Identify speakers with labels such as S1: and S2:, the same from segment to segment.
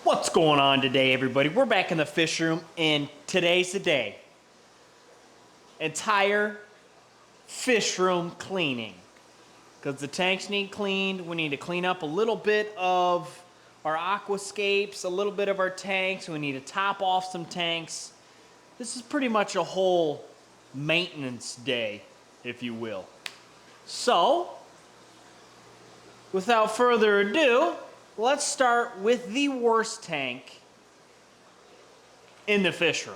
S1: What's going on today, everybody? We're back in the fish room, and today's the day. Entire fish room cleaning. Because the tanks need cleaned. We need to clean up a little bit of our aquascapes, a little bit of our tanks. We need to top off some tanks. This is pretty much a whole maintenance day, if you will. So, without further ado, let's start with the worst tank in the fish room.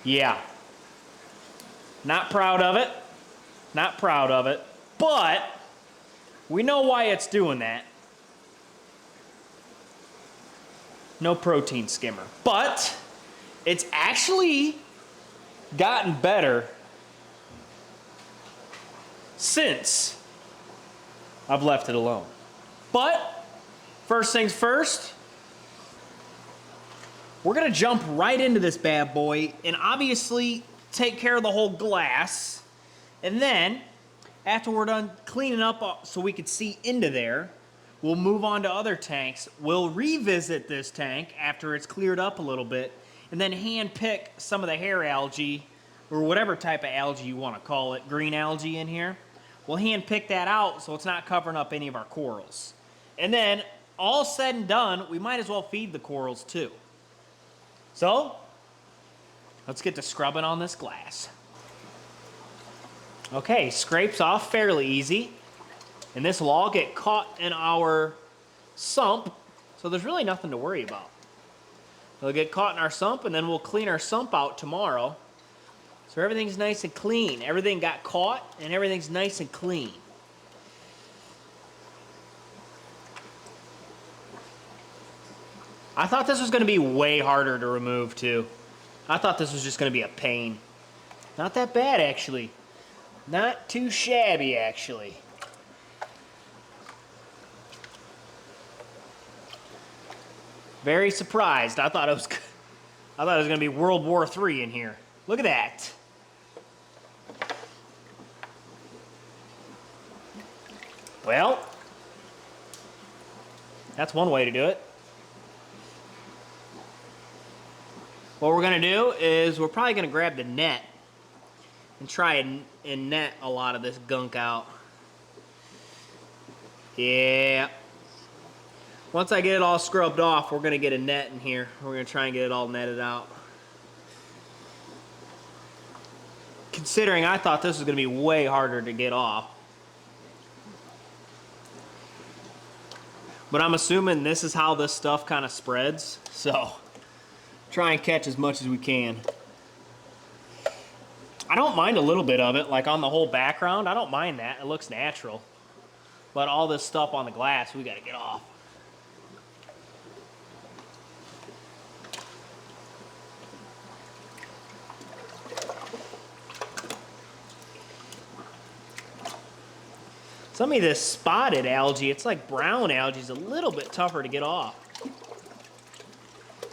S1: Yeah. Not proud of it. Not proud of it. But we know why it's doing that. No protein skimmer. But it's actually gotten better since I've left it alone. But first things first, we're gonna jump right into this bad boy and obviously take care of the whole glass. And then after we're done cleaning up so we could see into there, we'll move on to other tanks. We'll revisit this tank after it's cleared up a little bit and then hand pick some of the hair algae or whatever type of algae you want to call it, green algae in here. We'll hand pick that out so it's not covering up any of our corals. And then, all said and done, we might as well feed the corals too. So, let's get to scrubbing on this glass. Okay, scrapes off fairly easy. And this will all get caught in our sump, so there's really nothing to worry about. It'll get caught in our sump, and then we'll clean our sump out tomorrow. So everything's nice and clean. Everything got caught, and everything's nice and clean. I thought this was going to be way harder to remove, too. I thought this was just going to be a pain. Not that bad, actually. Not too shabby, actually. Very surprised. I thought it was going to be World War III in here. Look at that. Well, that's one way to do it. What we're going to do is we're probably going to grab the net and try and net a lot of this gunk out. Yeah. Once I get it all scrubbed off, we're going to get a net in here. We're going to try and get it all netted out. Considering I thought this was going to be way harder to get off. But I'm assuming this is how this stuff kind of spreads. So, try and catch as much as we can. I don't mind a little bit of it, like on the whole background. I don't mind that. It looks natural. But all this stuff on the glass, we got to get off. Some of this spotted algae, it's like brown algae, is a little bit tougher to get off.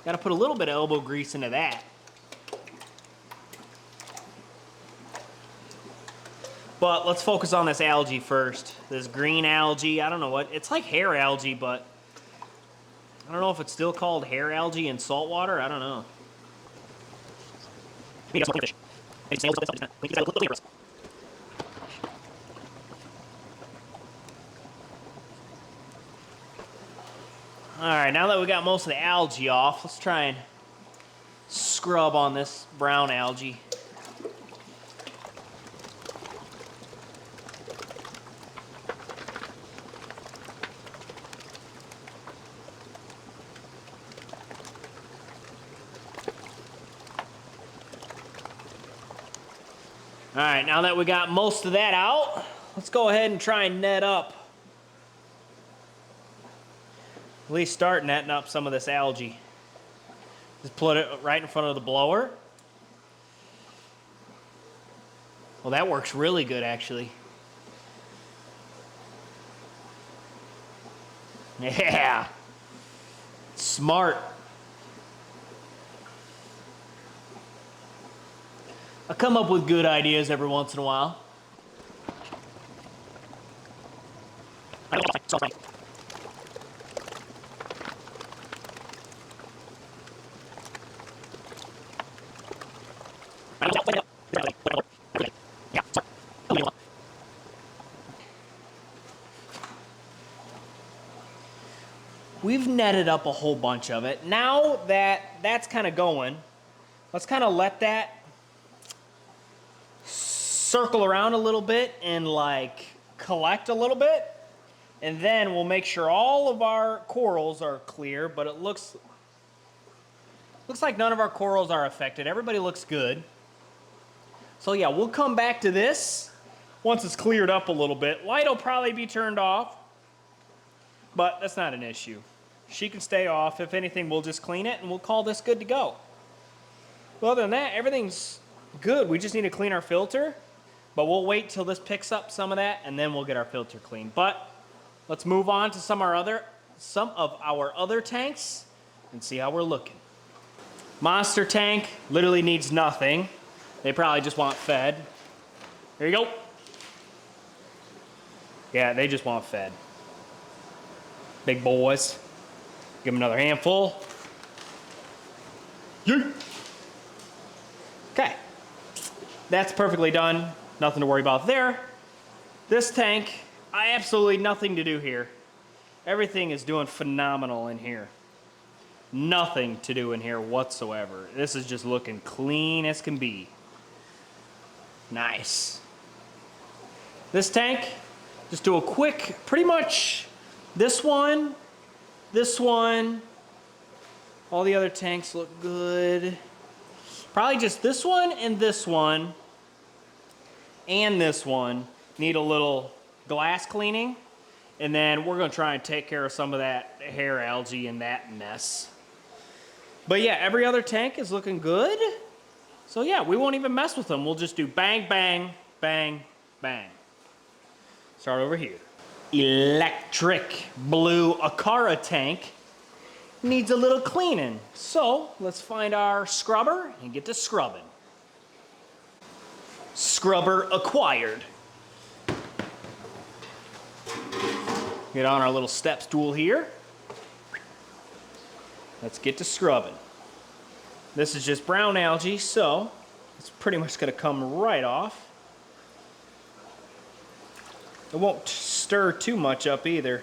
S1: Got to put a little bit of elbow grease into that. But let's focus on this algae first. This green algae, I don't know what, it's like hair algae, but I don't know if it's still called hair algae in saltwater. I don't know. Alright, now that we got most of the algae off, let's try and scrub on this brown algae. Alright, now that we got most of that out, let's go ahead and try and net up. At least start netting up some of this algae. Just put it right in front of the blower. Well, that works really good, actually. Yeah. Smart. I come up with good ideas every once in a while. We've netted up a whole bunch of it. Now that that's kind of going, let's kind of let that circle around a little bit and like collect a little bit. And then we'll make sure all of our corals are clear, but it looks like none of our corals are affected. Everybody looks good. So yeah, we'll come back to this once it's cleared up a little bit. Light will probably be turned off, but that's not an issue. She can stay off. If anything, we'll just clean it and we'll call this good to go. Well, other than that, everything's good. We just need to clean our filter, but we'll wait till this picks up some of that and then we'll get our filter clean. But let's move on to some of our other tanks and see how we're looking. Monster tank literally needs nothing. They probably just want fed. There you go. Yeah, they just want fed. Big boys. Give them another handful. Yeet. Okay. That's perfectly done. Nothing to worry about there. This tank, I absolutely nothing to do here. Everything is doing phenomenal in here. Nothing to do in here whatsoever. This is just looking clean as can be. Nice. This tank, just do a quick, pretty much this one, all the other tanks look good. Probably just this one and this one need a little glass cleaning. And then we're gonna try and take care of some of that hair algae and that mess. But yeah, every other tank is looking good. So yeah, we won't even mess with them. We'll just do bang, bang, bang, bang. Start over here. Electric blue Akara tank needs a little cleaning. So let's find our scrubber and get to scrubbing. Scrubber acquired. Get on our little step stool here. Let's get to scrubbing. This is just brown algae, so it's pretty much gonna come right off. It won't stir too much up either.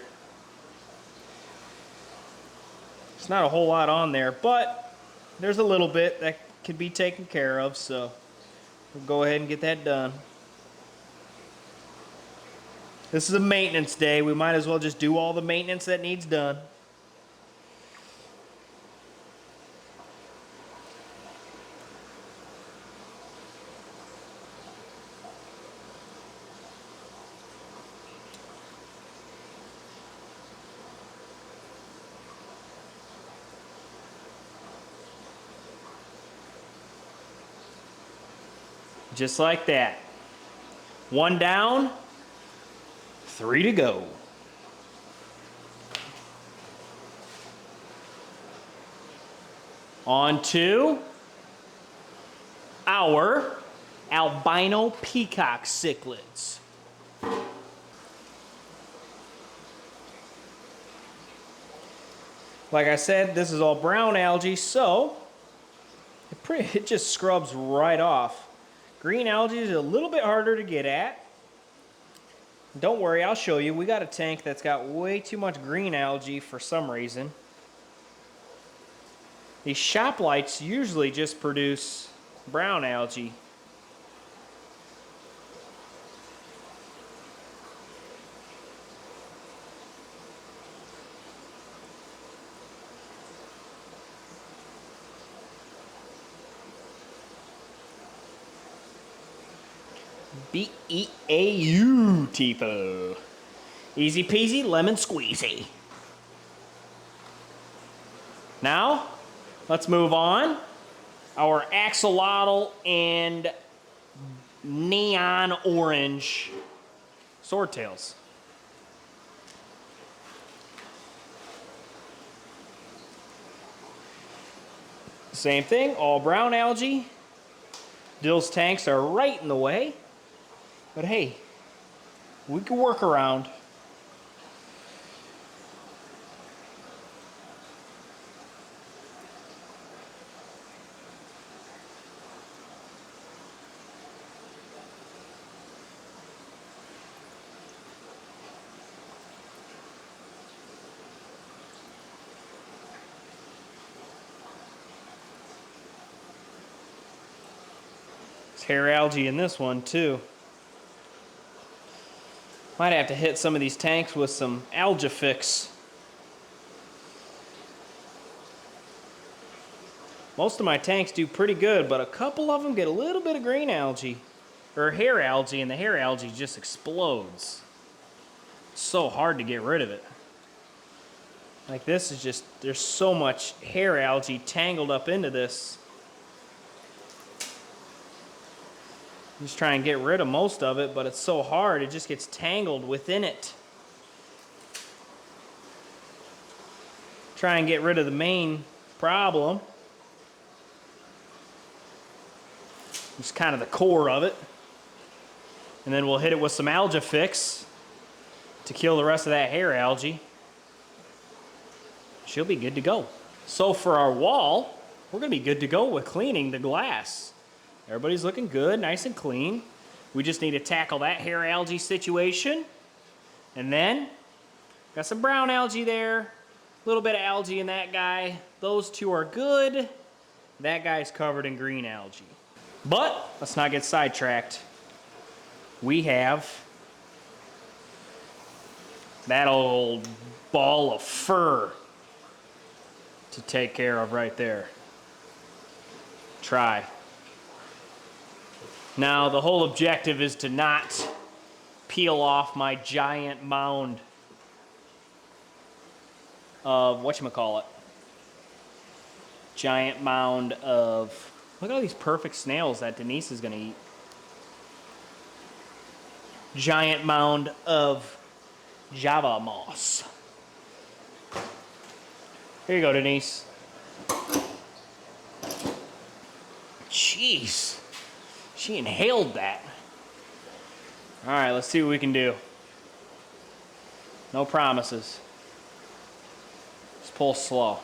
S1: It's not a whole lot on there, but there's a little bit that can be taken care of, so we'll go ahead and get that done. This is a maintenance day. We might as well just do all the maintenance that needs done. Just like that. One down, 3 to go. On to our albino peacock cichlids. Like I said, this is all brown algae, so it just scrubs right off. Green algae is a little bit harder to get at. Don't worry, I'll show you. We got a tank that's got way too much green algae for some reason. These shop lights usually just produce brown algae. Beautiful. Easy peasy, lemon squeezy. Now, let's move on. Our axolotl and neon orange swordtails. Same thing, all brown algae. Dill's tanks are right in the way. But hey, we can work around. There's hair algae in this one too. Might have to hit some of these tanks with some algae fix. Most of my tanks do pretty good, but a couple of them get a little bit of green algae, or hair algae, and the hair algae just explodes. It's so hard to get rid of it. Like this is just, there's so much hair algae tangled up into this. Just try and get rid of most of it, but it's so hard, it just gets tangled within it. Try and get rid of the main problem. Just kind of the core of it. And then we'll hit it with some algae fix to kill the rest of that hair algae. She'll be good to go. So for our wall, we're gonna be good to go with cleaning the glass. Everybody's looking good, nice and clean. We just need to tackle that hair algae situation. And then, got some brown algae there, a little bit of algae in that guy. Those two are good. That guy's covered in green algae. But let's not get sidetracked. We have that old ball of fur to take care of right there. Try. Now the whole objective is to not peel off my giant mound of whatchamacallit. Giant mound of, look at all these perfect snails that Denise is gonna eat. Giant mound of Java moss. Here you go, Denise. Jeez, she inhaled that. All right, let's see what we can do. No promises. Just pull slow.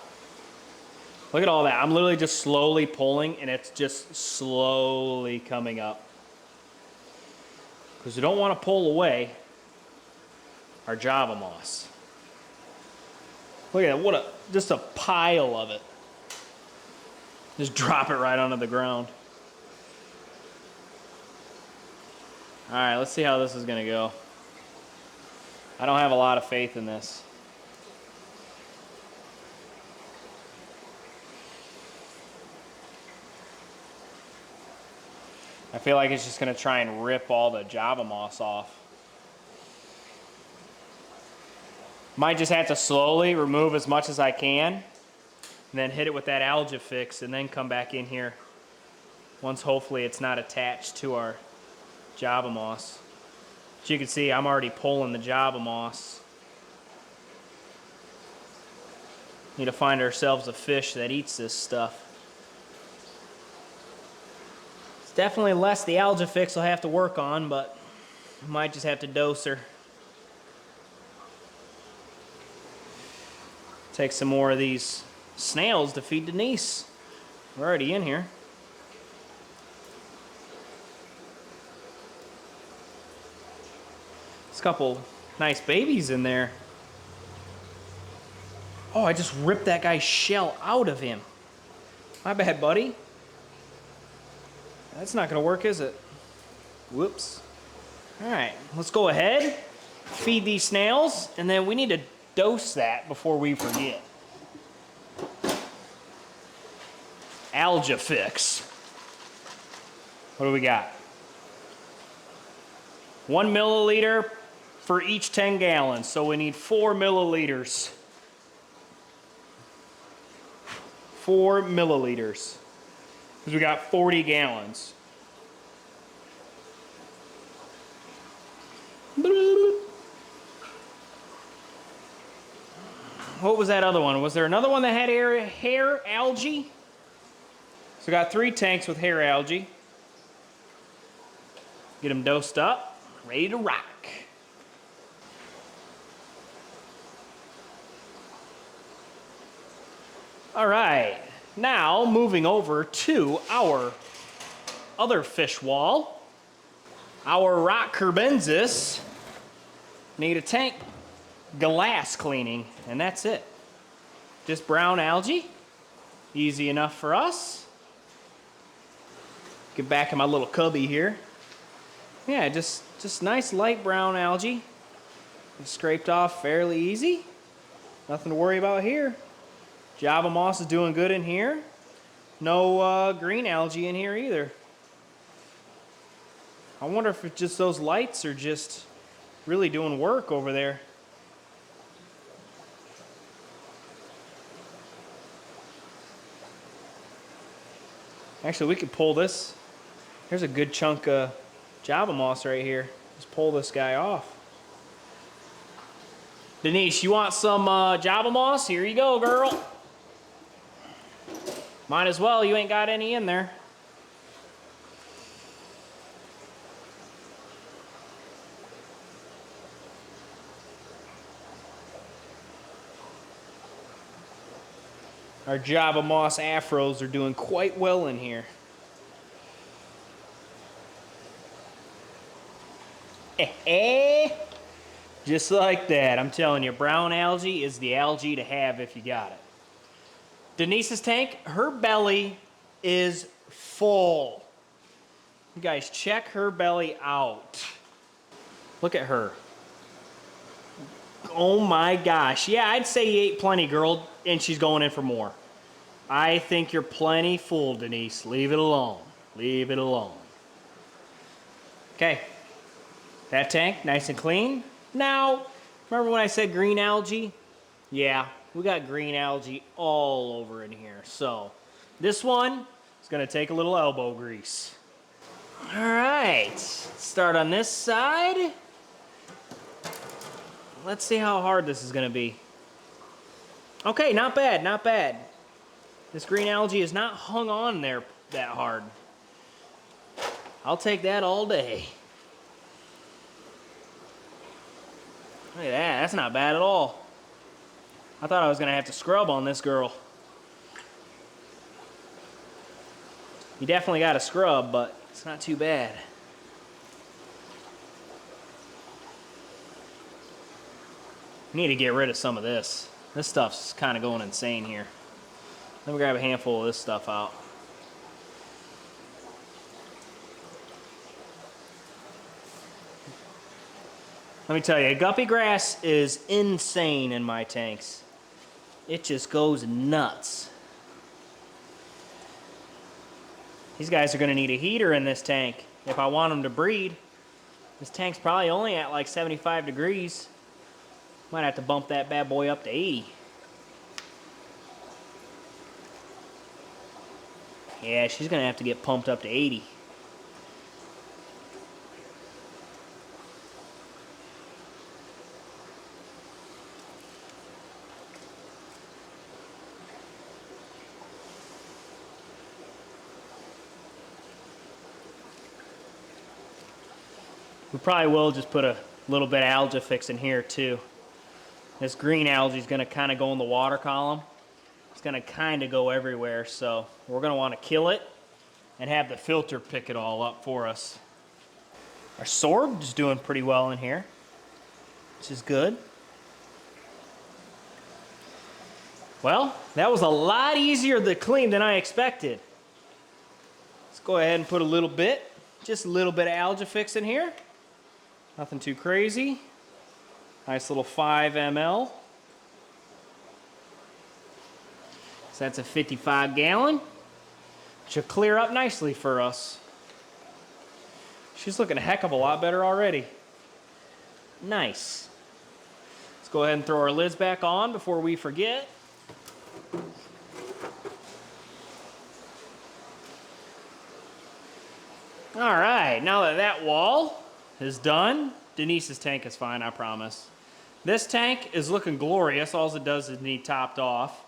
S1: Look at all that. I'm literally just slowly pulling, and it's just slowly coming up. Because we don't want to pull away our Java moss. Look at that, what a, just a pile of it. Just drop it right onto the ground. All right, let's see how this is gonna go. I don't have a lot of faith in this. I feel like it's just gonna try and rip all the Java moss off. Might just have to slowly remove as much as I can, and then hit it with that algae fix, and then come back in here once hopefully it's not attached to our Java moss. As you can see, I'm already pulling the Java moss. Need to find ourselves a fish that eats this stuff. It's definitely less the algae fix will have to work on, but I might just have to dose her. Take some more of these snails to feed Denise. We're already in here. There's a couple nice babies in there. Oh, I just ripped that guy's shell out of him. My bad, buddy. That's not gonna work, is it? Whoops. All right, let's go ahead, feed these snails, and then we need to dose that before we forget. Algae fix. What do we got? 1 milliliter for each 10 gallons, so we need 4 milliliters. 4 milliliters, because we got 40 gallons. What was that other one? Was there another one that had hair algae? So we got 3 tanks with hair algae. Get them dosed up, ready to rock. All right, now moving over to our other fish wall. Our rock curbensis need a tank glass cleaning, and that's it. Just brown algae, easy enough for us. Get back in my little cubby here. Yeah, just nice light brown algae. Scraped off fairly easy. Nothing to worry about here. Java moss is doing good in here. No green algae in here either. I wonder if it's just those lights are just really doing work over there. Actually, we could pull this. Here's a good chunk of Java moss right here. Just pull this guy off. Denise, you want some Java moss? Here you go, girl. Might as well, you ain't got any in there. Our Java moss afros are doing quite well in here. Just like that. I'm telling you, brown algae is the algae to have if you got it. Denise's tank, her belly is full. You guys, check her belly out. Look at her. Oh my gosh. Yeah, I'd say you ate plenty, girl, and she's going in for more. I think you're plenty full, Denise. Leave it alone. Leave it alone. Okay. That tank, nice and clean. Now, remember when I said green algae? Yeah, we got green algae all over in here. So, this one is going to take a little elbow grease. All right, start on this side. Let's see how hard this is going to be. Okay, not bad, not bad. This green algae is not hung on there that hard. I'll take that all day. Look at that, that's not bad at all. I thought I was gonna have to scrub on this girl. You definitely gotta scrub, but it's not too bad. Need to get rid of some of this. This stuff's kind of going insane here. Let me grab a handful of this stuff out. Let me tell you, guppy grass is insane in my tanks. It just goes nuts. These guys are gonna need a heater in this tank if I want them to breed. This tank's probably only at like 75 degrees. Might have to bump that bad boy up to 80. Yeah, she's gonna have to get pumped up to 80. We probably will just put a little bit of algae fix in here too. This green algae is going to kind of go in the water column. It's going to kind of go everywhere, so we're going to want to kill it and have the filter pick it all up for us. Our sorb is doing pretty well in here, which is good. Well, that was a lot easier to clean than I expected. Let's go ahead and put a little bit, just a little bit of algae fix in here. Nothing too crazy. Nice little 5 ml. So that's a 55 gallon. Should clear up nicely for us. She's looking a heck of a lot better already. Nice. Let's go ahead and throw our lids back on before we forget. All right, now that that wall is done, Denise's tank is fine, I promise. This tank is looking glorious. All it does is need topped off.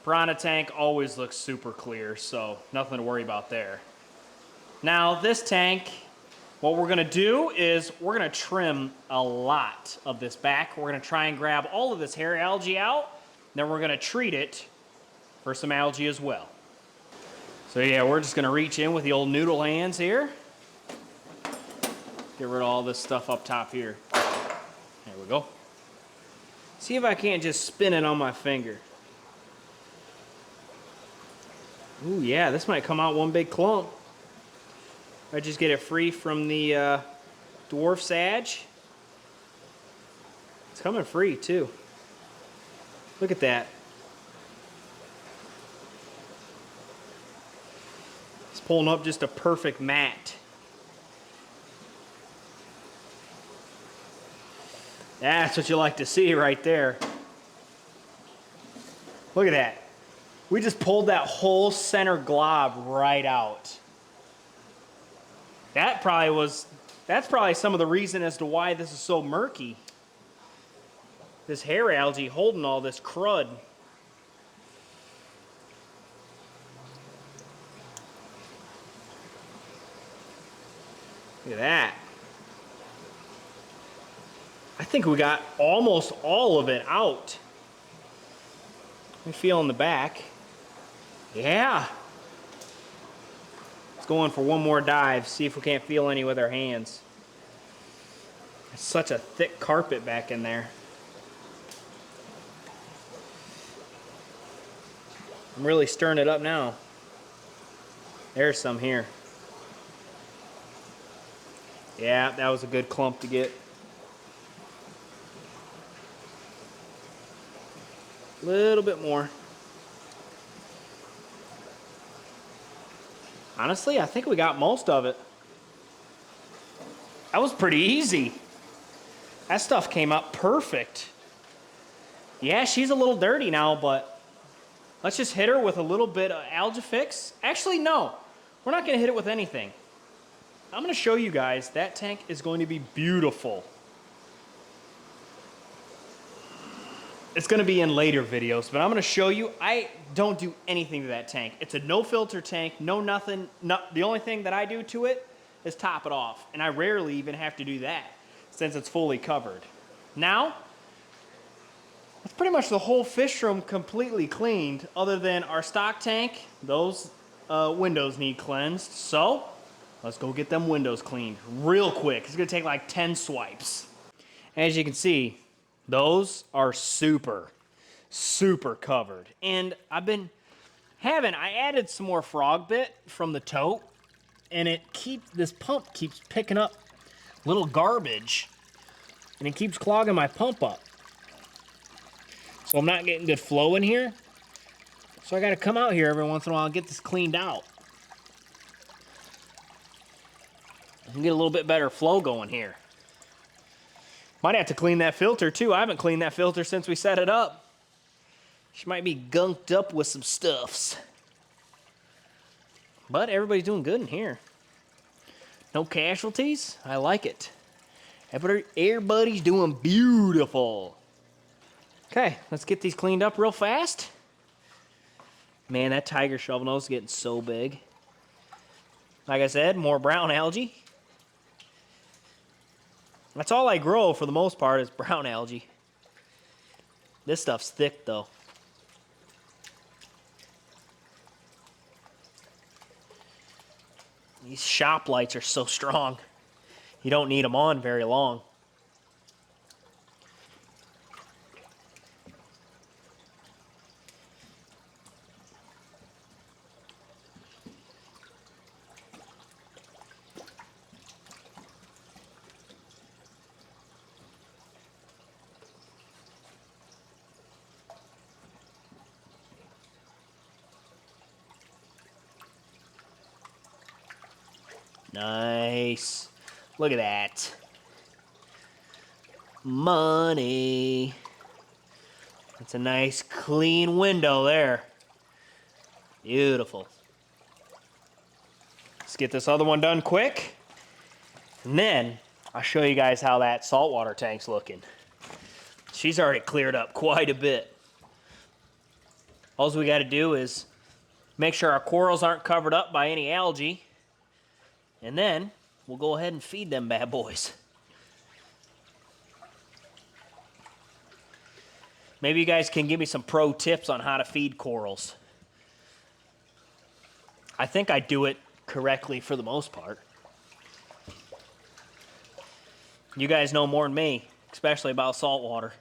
S1: Piranha tank always looks super clear, so nothing to worry about there. Now this tank, what we're gonna do is we're gonna trim a lot of this back. We're gonna try and grab all of this hair algae out, then we're gonna treat it for some algae as well. So yeah, we're just gonna reach in with the old noodle hands here. Get rid of all this stuff up top here. There we go. See if I can't just spin it on my finger. Ooh, yeah, this might come out one big clump. I just get it free from the dwarf sage. It's coming free too. Look at that. It's pulling up just a perfect mat. That's what you like to see right there. Look at that. We just pulled that whole center glob right out. That's probably some of the reason as to why this is so murky. This hair algae holding all this crud. Look at that. I think we got almost all of it out. Let me feel in the back. Yeah. Let's go in for one more dive, see if we can't feel any with our hands. It's such a thick carpet back in there. I'm really stirring it up now. There's some here. Yeah, that was a good clump to get. A little bit more. Honestly, I think we got most of it. That was pretty easy. That stuff came up perfect. Yeah, she's a little dirty now, but let's just hit her with a little bit of algae fix. Actually, no. We're not going to hit it with anything. I'm going to show you guys that tank is going to be beautiful. It's going to be in later videos, but I'm going to show you I don't do anything to that tank. It's a no filter tank, no nothing. The only thing that I do to it is top it off, and I rarely even have to do that since it's fully covered. Now, that's pretty much the whole fish room completely cleaned other than our stock tank. Those windows need cleansed, so let's go get them windows cleaned real quick. It's going to take like 10 swipes. As you can see, those are super covered. And I added some more frog bit from the tote, and this pump keeps picking up little garbage, and it keeps clogging my pump up. So I'm not getting good flow in here. So I gotta come out here every once in a while and get this cleaned out. I can get a little bit better flow going here. Might have to clean that filter too. I haven't cleaned that filter since we set it up. She might be gunked up with some stuffs. But everybody's doing good in here. No casualties. I like it. Everybody's doing beautiful. Okay, let's get these cleaned up real fast. Man, that tiger shovel nose is getting so big. Like I said, more brown algae. That's all I grow for the most part is brown algae. This stuff's thick though. These shop lights are so strong. You don't need them on very long. Nice. Look at that. Money. That's a nice clean window there. Beautiful. Let's get this other one done quick. And then I'll show you guys how that saltwater tank's looking. She's already cleared up quite a bit. All we got to do is make sure our corals aren't covered up by any algae. And then we'll go ahead and feed them bad boys. Maybe you guys can give me some pro tips on how to feed corals. I think I do it correctly for the most part. You guys know more than me, especially about saltwater.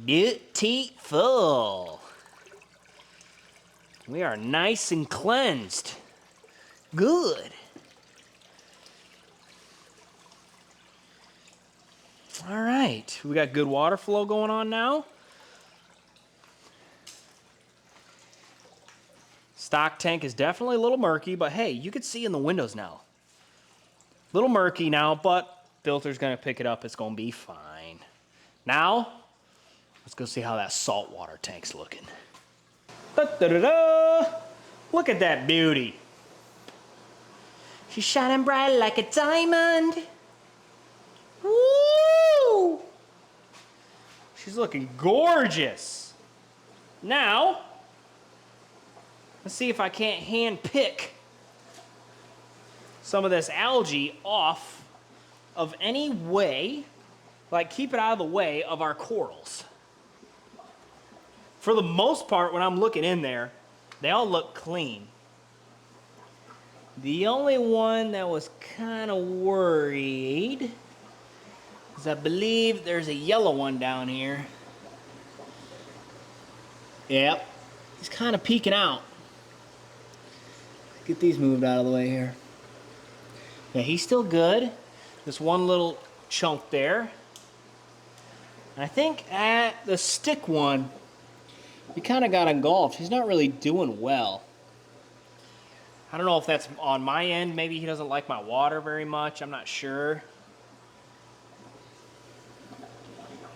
S1: Beautiful. We are nice and cleansed. Good. All right, we got good water flow going on now. Stock tank is definitely a little murky, but hey, you can see in the windows now. A little murky now, but filter's gonna pick it up. It's gonna be fine. Now, let's go see how that saltwater tank's looking. Da-da-da-da! Look at that beauty. She's shining bright like a diamond. Woo! She's looking gorgeous. Now, let's see if I can't hand pick some of this algae off of any way, like keep it out of the way of our corals. For the most part, when I'm looking in there, they all look clean. The only one that was kind of worried is I believe there's a yellow one down here. Yep, he's kind of peeking out. Get these moved out of the way here. Yeah, he's still good. This one little chunk there. And I think at the stick one, he kind of got engulfed. He's not really doing well. I don't know if that's on my end. Maybe he doesn't like my water very much. I'm not sure.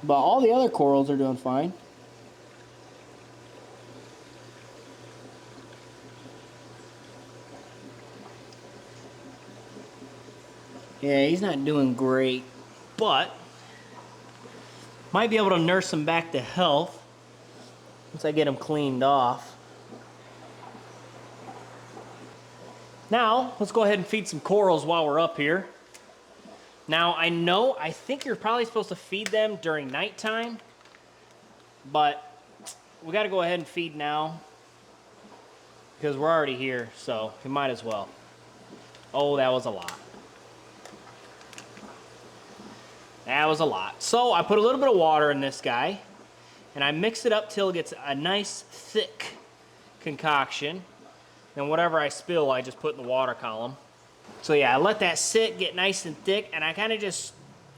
S1: But all the other corals are doing fine. Yeah, he's not doing great, but might be able to nurse him back to health once I get him cleaned off. Now, let's go ahead and feed some corals while we're up here. Now, I think you're probably supposed to feed them during nighttime, but we got to go ahead and feed now because we're already here, so we might as well. Oh, that was a lot. That was a lot. So I put a little bit of water in this guy, and I mix it up till it gets a nice thick concoction. And whatever I spill, I just put in the water column. So yeah, I let that sit, get nice and thick, and I kind of just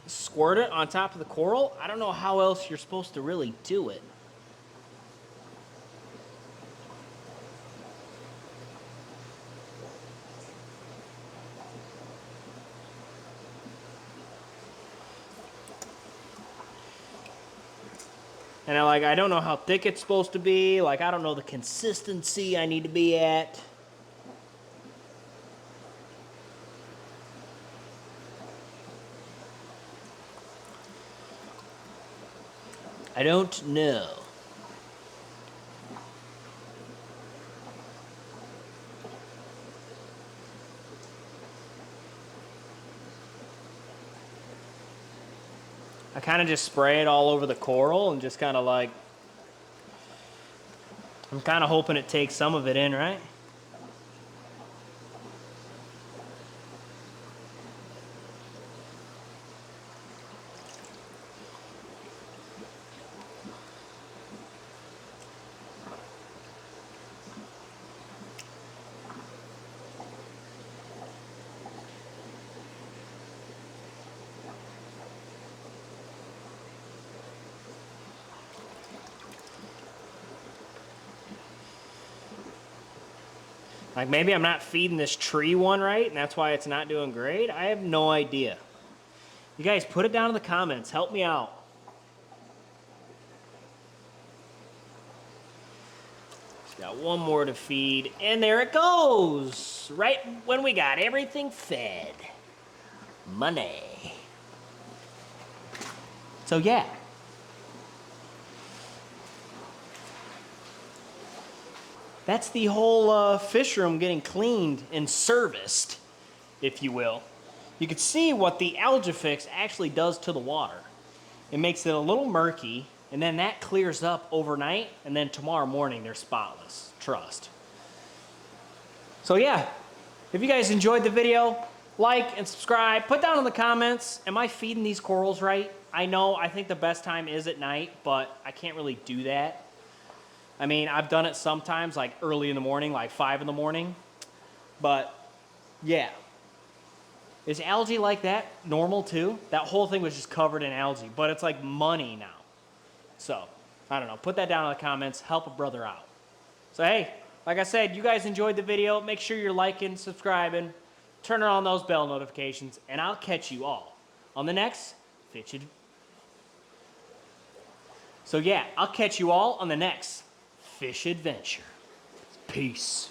S1: squirt it on top of the coral. I don't know how else you're supposed to really do it. And I don't know how thick it's supposed to be. Like, I don't know the consistency I need to be at. I don't know. I kind of just spray it all over the coral and just kind of like, I'm kind of hoping it takes some of it in, right? Like maybe I'm not feeding this tree one right, and that's why it's not doing great. I have no idea. You guys put it down in the comments. Help me out. Just got one more to feed, and there it goes. Right when we got everything fed. Money. So yeah. That's the whole fish room getting cleaned and serviced, if you will. You can see what the algae fix actually does to the water. It makes it a little murky, and then that clears up overnight, and then tomorrow morning they're spotless. Trust. So yeah, if you guys enjoyed the video, like and subscribe. Put down in the comments, am I feeding these corals right? I know, I think the best time is at night, but I can't really do that. I mean, I've done it sometimes, like early in the morning, like 5 in the morning. But, yeah. Is algae like that normal too? That whole thing was just covered in algae, but it's like money now. So, I don't know. Put that down in the comments. Help a brother out. So, hey, like I said, you guys enjoyed the video. Make sure you're liking, subscribing, turning on those bell notifications, and I'll catch you all on the next Fish Adventure. So, yeah, I'll catch you all on the next Fish Adventure. Peace.